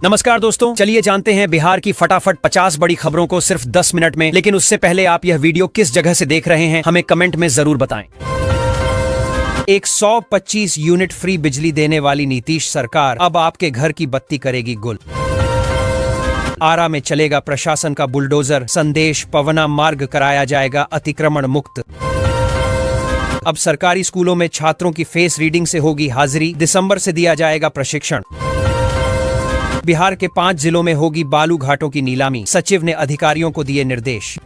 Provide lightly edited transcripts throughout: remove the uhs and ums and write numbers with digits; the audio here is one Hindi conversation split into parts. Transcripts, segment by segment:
नमस्कार दोस्तों, चलिए जानते हैं बिहार की फटाफट 50 बड़ी खबरों को सिर्फ 10 मिनट में। लेकिन उससे पहले आप यह वीडियो किस जगह से देख रहे हैं हमें कमेंट में जरूर बताएं। 125 यूनिट फ्री बिजली देने वाली नीतीश सरकार अब आपके घर की बत्ती करेगी गुल। आरा में चलेगा प्रशासन का बुलडोजर, संदेश पवना मार्ग कराया जाएगा अतिक्रमण मुक्त। अब सरकारी स्कूलों में छात्रों की फेस रीडिंग से होगी हाजिरी, दिसंबर से दिया जाएगा प्रशिक्षण। बिहार के 5 जिलों में होगी बालू घाटों की नीलामी, सचिव ने अधिकारियों को दिए निर्देश।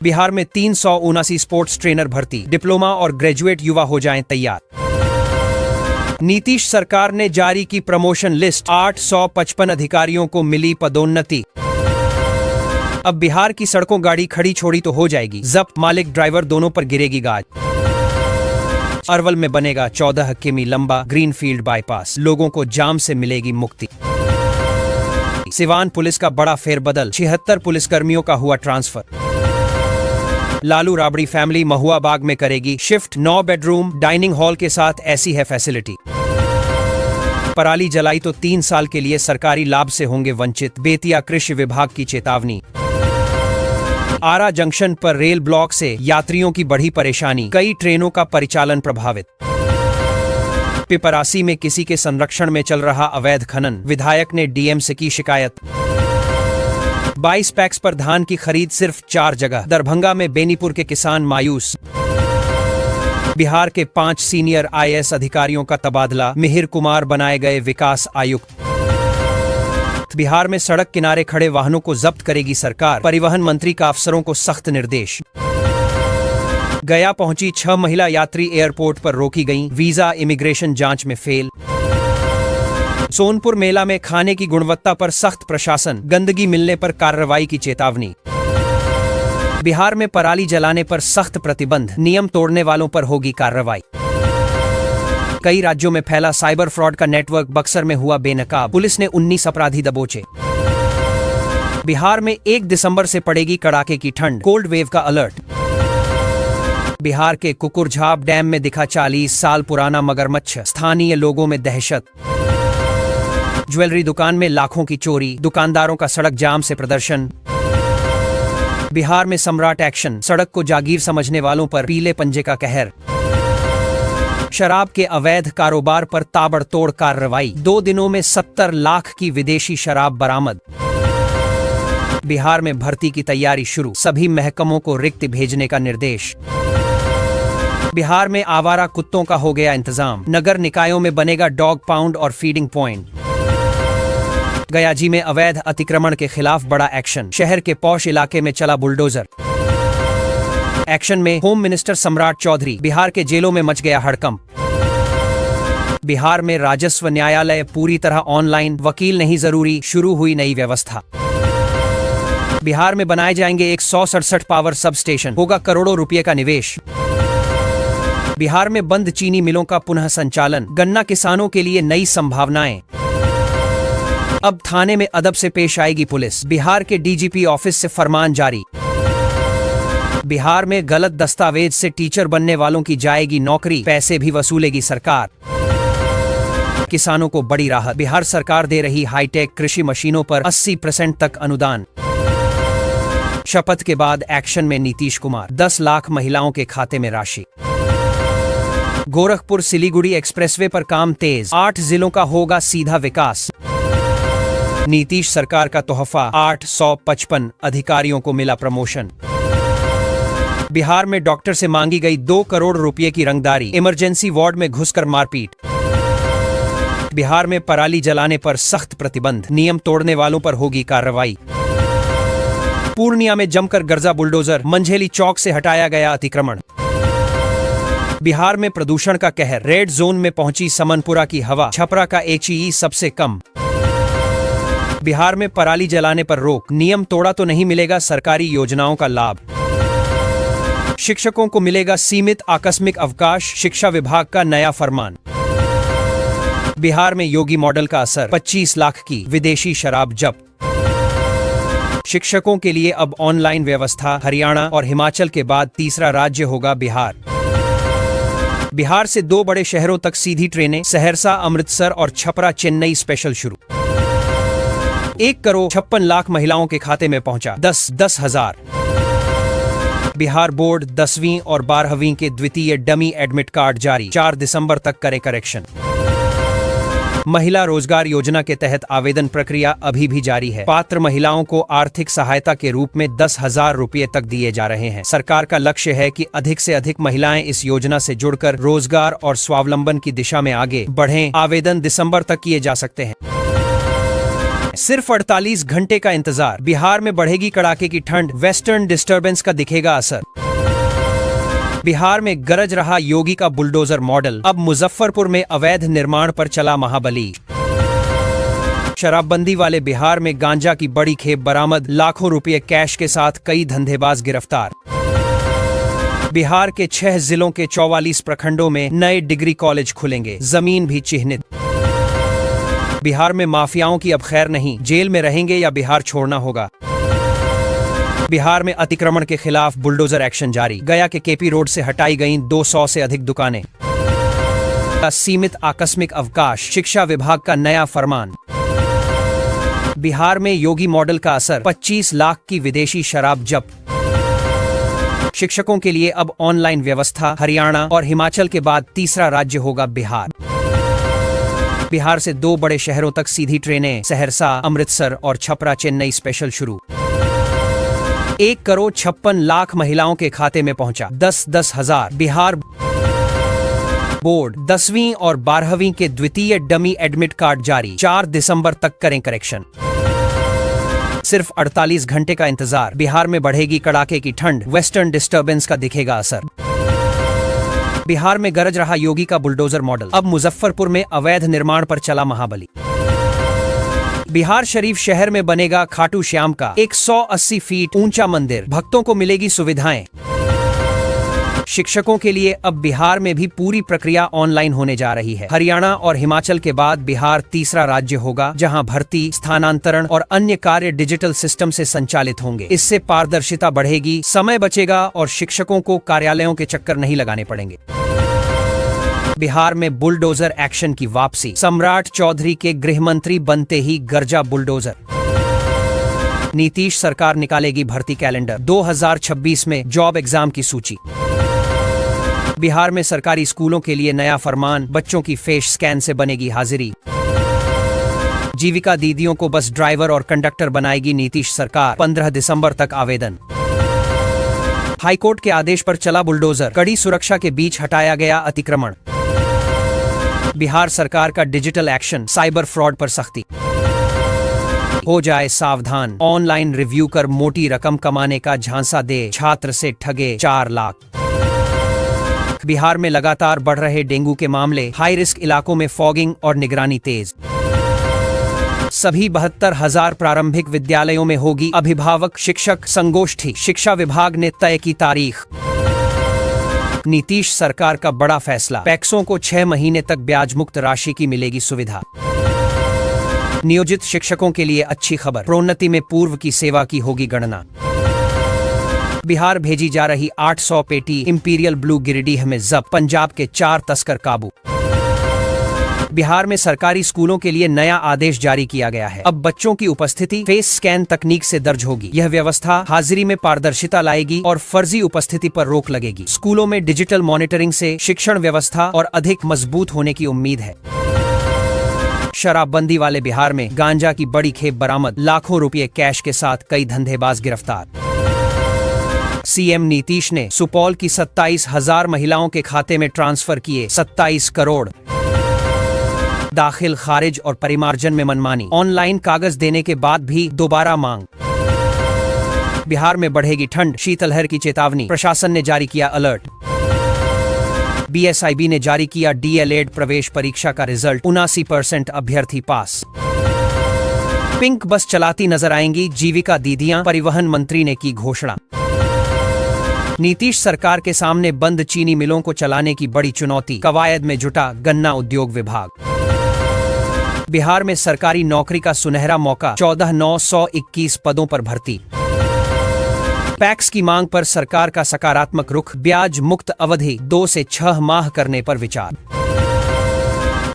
बिहार में 379 स्पोर्ट्स ट्रेनर भर्ती, डिप्लोमा और ग्रेजुएट युवा हो जाएं तैयार। नीतीश सरकार ने जारी की प्रमोशन लिस्ट, 855 अधिकारियों को मिली पदोन्नति। अब बिहार की सड़कों गाड़ी खड़ी छोड़ी तो हो जाएगी जब्त, मालिक ड्राइवर दोनों पर गिरेगी गाज। अरवल में बनेगा 14 किमी लंबा ग्रीनफील्ड बाईपास, लोगों को जाम से मिलेगी मुक्ति। सिवान पुलिस का बड़ा फेरबदल, 76 पुलिसकर्मियों का हुआ ट्रांसफर। लालू राबड़ी फैमिली महुआ बाग में करेगी शिफ्ट, 9 बेडरूम डाइनिंग हॉल के साथ ऐसी है फैसिलिटी। पराली जलाई तो 3 साल के लिए सरकारी लाभ से होंगे वंचित, बेतिया कृषि विभाग की चेतावनी। आरा जंक्शन पर रेल ब्लॉक से यात्रियों की बढ़ी परेशानी, कई ट्रेनों का परिचालन प्रभावित। पिपरासी में किसी के संरक्षण में चल रहा अवैध खनन, विधायक ने डीएम से की शिकायत। 22 पैक्स पर धान की खरीद सिर्फ 4 जगह, दरभंगा में बेनीपुर के किसान मायूस। बिहार के 5 सीनियर आईएएस अधिकारियों का तबादला, मिहिर कुमार बनाए गए विकास आयुक्त। बिहार में सड़क किनारे खड़े वाहनों को जब्त करेगी सरकार, परिवहन मंत्री का अफसरों को सख्त निर्देश। गया पहुंची 6 महिला यात्री एयरपोर्ट पर रोकी गईं, वीजा इमिग्रेशन जांच में फेल। सोनपुर मेला में खाने की गुणवत्ता पर सख्त प्रशासन, गंदगी मिलने पर कार्रवाई की चेतावनी। बिहार में पराली जलाने पर सख्त प्रतिबंध, नियम तोड़ने वालों पर होगी कार्रवाई। कई राज्यों में फैला साइबर फ्रॉड का नेटवर्क, बक्सर में हुआ बेनकाब, पुलिस ने 19 अपराधी दबोचे। बिहार में 1 दिसंबर से पड़ेगी कड़ाके की ठंड, कोल्ड वेव का अलर्ट। बिहार के कुकुरझाप डैम में दिखा 40 साल पुराना मगरमच्छ, स्थानीय लोगों में दहशत। ज्वेलरी दुकान में लाखों की चोरी, दुकानदारों का सड़क जाम से प्रदर्शन। बिहार में सम्राट एक्शन, सड़क को जागीर समझने वालों पर पीले पंजे का कहर। शराब के अवैध कारोबार पर ताबड़तोड़ कार्रवाई, 2 दिनों में 70 लाख की विदेशी शराब बरामद। बिहार में भर्ती की तैयारी शुरू, सभी महकमों को रिक्त भेजने का निर्देश। बिहार में आवारा कुत्तों का हो गया इंतजाम, नगर निकायों में बनेगा डॉग पाउंड और फीडिंग पॉइंट। गयाजी में अवैध अतिक्रमण के खिलाफ बड़ा एक्शन, शहर के पौष इलाके में चला बुलडोजर। एक्शन में होम मिनिस्टर सम्राट चौधरी, बिहार के जेलों में मच गया हड़कंप। बिहार में राजस्व न्यायालय पूरी तरह ऑनलाइन, वकील नहीं जरूरी, शुरू हुई नई व्यवस्था। बिहार में बनाए जाएंगे 167 पावर सब स्टेशन, होगा करोड़ों रुपए का निवेश। बिहार में बंद चीनी मिलों का पुनः संचालन, गन्ना किसानों के लिए नई संभावनाएं। अब थाने में अदब से पेश आएगी पुलिस, बिहार के डीजीपी ऑफिस से फरमान जारी। बिहार में गलत दस्तावेज से टीचर बनने वालों की जाएगी नौकरी, पैसे भी वसूलेगी सरकार। किसानों को बड़ी राहत, बिहार सरकार दे रही हाईटेक कृषि मशीनों पर 80% तक अनुदान। शपथ के बाद एक्शन में नीतीश कुमार, 10 लाख महिलाओं के खाते में राशि। गोरखपुर सिलीगुड़ी एक्सप्रेसवे पर काम तेज, 8 जिलों का होगा सीधा विकास। नीतीश सरकार का तोहफा, 855 अधिकारियों को मिला प्रमोशन। बिहार में डॉक्टर से मांगी गई 2 करोड़ रुपए की रंगदारी, इमरजेंसी वार्ड में घुसकर मारपीट। बिहार में पराली जलाने पर सख्त प्रतिबंध, नियम तोड़ने वालों पर होगी कार्रवाई। पूर्णिया में जमकर गरजा बुलडोजर, मंझेली चौक से हटाया गया अतिक्रमण। बिहार में प्रदूषण का कहर, रेड जोन में पहुंची समनपुरा की हवा, छपरा का एचईई सबसे कम। बिहार में पराली जलाने पर रोक, नियम तोड़ा तो नहीं मिलेगा सरकारी योजनाओं का लाभ। शिक्षकों को मिलेगा सीमित आकस्मिक अवकाश, शिक्षा विभाग का नया फरमान। बिहार में योगी मॉडल का असर, 25 लाख की विदेशी शराब जब्त। शिक्षकों के लिए अब ऑनलाइन व्यवस्था, हरियाणा और हिमाचल के बाद तीसरा राज्य होगा बिहार। बिहार से 2 बड़े शहरों तक सीधी ट्रेनें, सहरसा, अमृतसर और छपरा चेन्नई स्पेशल शुरू। 1,56,00,000 महिलाओं के खाते में पहुंचा 10,000। बिहार बोर्ड 10वीं और 12वीं के द्वितीय डमी एडमिट कार्ड जारी, 4 दिसंबर तक करें करेक्शन। महिला रोजगार योजना के तहत आवेदन प्रक्रिया अभी भी जारी है। पात्र महिलाओं को आर्थिक सहायता के रूप में 10,000 रुपये तक दिए जा रहे हैं। सरकार का लक्ष्य है कि अधिक से अधिक महिलाएं इस योजना से जुड़कर रोजगार और स्वावलंबन की दिशा में आगे बढ़ें। आवेदन दिसंबर तक किए जा सकते हैं। सिर्फ 48 घंटे का इंतजार, बिहार में बढ़ेगी कड़ाके की ठंड, वेस्टर्न डिस्टर्बेंस का दिखेगा असर। बिहार में गरज रहा योगी का बुलडोजर मॉडल, अब मुजफ्फरपुर में अवैध निर्माण पर चला महाबली। शराबबंदी वाले बिहार में गांजा की बड़ी खेप बरामद, लाखों रुपए कैश के साथ कई धंधेबाज गिरफ्तार। बिहार के 6 जिलों के 44 प्रखंडों में नए डिग्री कॉलेज खुलेंगे, जमीन भी चिन्हित। बिहार में माफियाओं की अब खैर नहीं, जेल में रहेंगे या बिहार छोड़ना होगा। बिहार में अतिक्रमण के खिलाफ बुलडोजर एक्शन जारी, गया के केपी रोड से हटाई गईं 200 से अधिक दुकानें। सीमित आकस्मिक अवकाश, शिक्षा विभाग का नया फरमान। बिहार में योगी मॉडल का असर, 25 लाख की विदेशी शराब जब्त। शिक्षकों के लिए अब ऑनलाइन व्यवस्था, हरियाणा और हिमाचल के बाद तीसरा राज्य होगा बिहार। बिहार से 2 बड़े शहरों तक सीधी ट्रेनें, सहरसा, अमृतसर और छपरा चेन्नई स्पेशल शुरू। 1,56,00,000 महिलाओं के खाते में पहुंचा 10,000। बिहार बोर्ड 10वीं और 12वीं के द्वितीय डमी एडमिट कार्ड जारी, 4 दिसंबर तक करें करेक्शन। सिर्फ 48 घंटे का इंतजार, बिहार में बढ़ेगी कड़ाके की ठंड, वेस्टर्न डिस्टर्बेंस का दिखेगा असर। बिहार में गरज रहा योगी का बुलडोजर मॉडल, अब मुजफ्फरपुर में अवैध निर्माण पर चला महाबली। बिहार शरीफ शहर में बनेगा खाटू श्याम का 180 फीट ऊंचा मंदिर, भक्तों को मिलेगी सुविधाएं। शिक्षकों के लिए अब बिहार में भी पूरी प्रक्रिया ऑनलाइन होने जा रही है। हरियाणा और हिमाचल के बाद बिहार तीसरा राज्य होगा जहां भर्ती, स्थानांतरण और अन्य कार्य डिजिटल सिस्टम से संचालित होंगे। इससे पारदर्शिता बढ़ेगी, समय बचेगा और शिक्षकों को कार्यालयों के चक्कर नहीं लगाने पड़ेंगे। बिहार में बुलडोजर एक्शन की वापसी, सम्राट चौधरी के गृह मंत्री बनते ही गरजा बुलडोजर। नीतीश सरकार निकालेगी भर्ती कैलेंडर, 2026 में जॉब एग्जाम की सूची। बिहार में सरकारी स्कूलों के लिए नया फरमान, बच्चों की फेस स्कैन से बनेगी हाजिरी। जीविका दीदियों को बस ड्राइवर और कंडक्टर बनाएगी नीतीश सरकार, 15 दिसंबर तक आवेदन। हाईकोर्ट के आदेश पर चला बुलडोजर, कड़ी सुरक्षा के बीच हटाया गया अतिक्रमण। बिहार सरकार का डिजिटल एक्शन, साइबर फ्रॉड पर सख्ती। हो जाए सावधान, ऑनलाइन रिव्यू कर मोटी रकम कमाने का झांसा दे, छात्र से ठगे 4 लाख। बिहार में लगातार बढ़ रहे डेंगू के मामले, हाई रिस्क इलाकों में फॉगिंग और निगरानी तेज। सभी 72,000 प्रारंभिक विद्यालयों में होगी अभिभावक शिक्षक संगोष्ठी, शिक्षा विभाग ने तय की तारीख। नीतीश सरकार का बड़ा फैसला, पैक्सों को 6 महीने तक ब्याज मुक्त राशि की मिलेगी सुविधा। नियोजित शिक्षकों के लिए अच्छी खबर, प्रोन्नति में पूर्व की सेवा की होगी गणना। बिहार भेजी जा रही 800 पेटी इंपीरियल ब्लू गिरिडीह में जब्त, पंजाब के 4 तस्कर काबू। बिहार में सरकारी स्कूलों के लिए नया आदेश जारी किया गया है। अब बच्चों की उपस्थिति फेस स्कैन तकनीक से दर्ज होगी। यह व्यवस्था हाजिरी में पारदर्शिता लाएगी और फर्जी उपस्थिति पर रोक लगेगी। स्कूलों में डिजिटल मॉनिटरिंग से शिक्षण व्यवस्था और अधिक मजबूत होने की उम्मीद है। शराबबंदी वाले बिहार में गांजा की बड़ी खेप बरामद, लाखों रुपए कैश के साथ कई धंधेबाज गिरफ्तार। सीएम नीतीश ने सुपौल की 27,000 महिलाओं के खाते में ट्रांसफर किए 27 करोड़। दाखिल, खारिज और परिमार्जन में मनमानी, ऑनलाइन कागज देने के बाद भी दोबारा मांग। बिहार में बढ़ेगी ठंड, शीतलहर की चेतावनी, प्रशासन ने जारी किया अलर्ट। बीएसआईबी ने जारी किया डीएलएड प्रवेश परीक्षा का रिजल्ट, 79% अभ्यर्थी पास। पिंक बस चलाती नजर आएंगी जीविका दीदियां, परिवहन मंत्री ने की घोषणा। नीतीश सरकार के सामने बंद चीनी मिलों को चलाने की बड़ी चुनौती, कवायद में जुटा गन्ना उद्योग विभाग। बिहार में सरकारी नौकरी का सुनहरा मौका, 14,921 पदों पर भर्ती। पैक्स की मांग पर सरकार का सकारात्मक रुख, ब्याज मुक्त अवधि 2 से 6 माह करने पर विचार।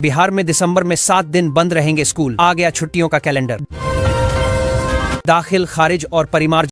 बिहार में दिसंबर में 7 दिन बंद रहेंगे स्कूल, आ गया छुट्टियों का कैलेंडर। दाखिल, खारिज और परिमार्जन